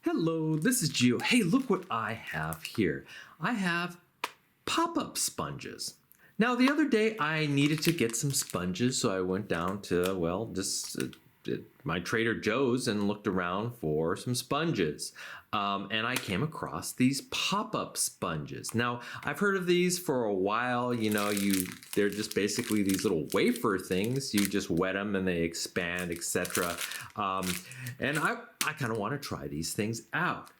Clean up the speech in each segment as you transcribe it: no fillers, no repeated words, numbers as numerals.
Hello, this is Gio. Hey, look what I have here. I have pop-up sponges. Now, the other day I needed to get some sponges, so I went down to, my Trader Joe's and looked around for some sponges. And I came across these pop-up sponges. Now, I've heard of these for a while. They're just basically these little wafer things. You just wet them and they expand, etc. And I kind of want to try these things out.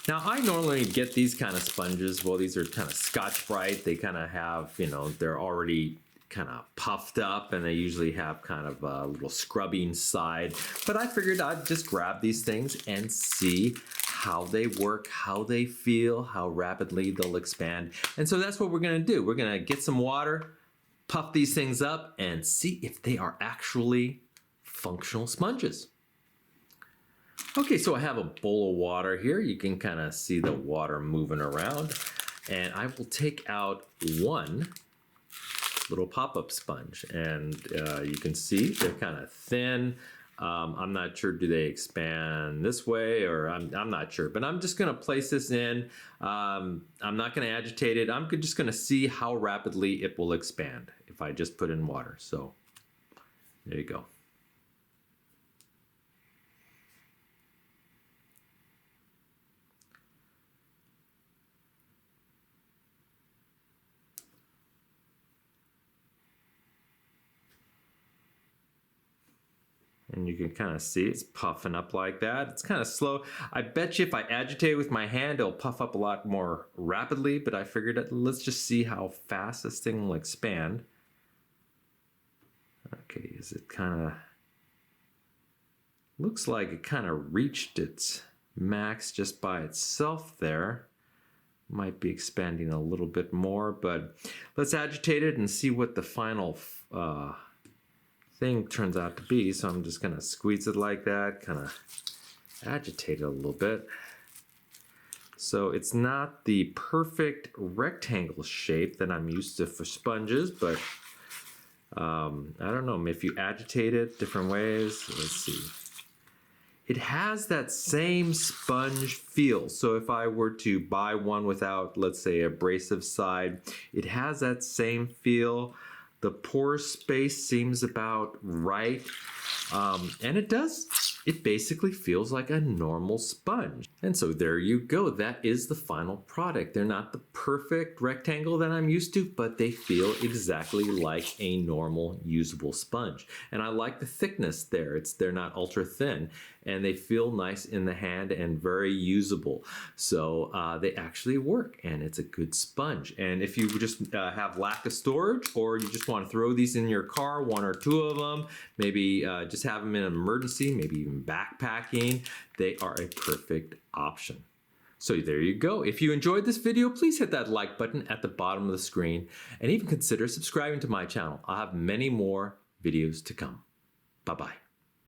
Now, I normally get these kind of sponges. Well, these are kind of Scotch-Brite. They kind of have, they're already kind of puffed up, and they usually have kind of a little scrubbing side. But I figured I'd just grab these things and see how they work, how they feel, how rapidly they'll expand. And so that's what we're going to do. We're going to get some water, puff these things up, and see if they are actually functional sponges. Okay, so I have a bowl of water here. You can kind of see the water moving around. And I will take out one little pop-up sponge. And you can see they're kind of thin. I'm not sure, do they expand this way, or I'm not sure. But I'm just gonna place this in. I'm not gonna agitate it. I'm just gonna see how rapidly it will expand if I just put in water. So there you go. And you can kind of see it's puffing up like that. It's kind of slow. I bet you if I agitate it with my hand, it'll puff up a lot more rapidly, but I figured let's just see how fast this thing will expand. Okay, is it kind of, looks like it kind of reached its max just by itself there. Might be expanding a little bit more, but let's agitate it and see what the final thing turns out to be. So I'm just gonna squeeze it like that, kind of agitate it a little bit. So it's not the perfect rectangle shape that I'm used to for sponges, but I don't know, if you agitate it different ways, let's see. It has that same sponge feel. So if I were to buy one without, let's say, abrasive side, it has that same feel. The pore space seems about right. And it basically feels like a normal sponge. And so there you go. That is the final product. They're not the perfect rectangle that I'm used to, but they feel exactly like a normal usable sponge. And I like the thickness there. They're not ultra thin, and they feel nice in the hand and very usable. So they actually work, and it's a good sponge. And if you just have lack of storage, or you just want to throw these in your car, one or two of them, maybe just have them in an emergency, maybe even backpacking, they are a perfect option. So there you go. If you enjoyed this video, please hit that like button at the bottom of the screen, and even consider subscribing to my channel. I'll have many more videos to come. Bye-bye.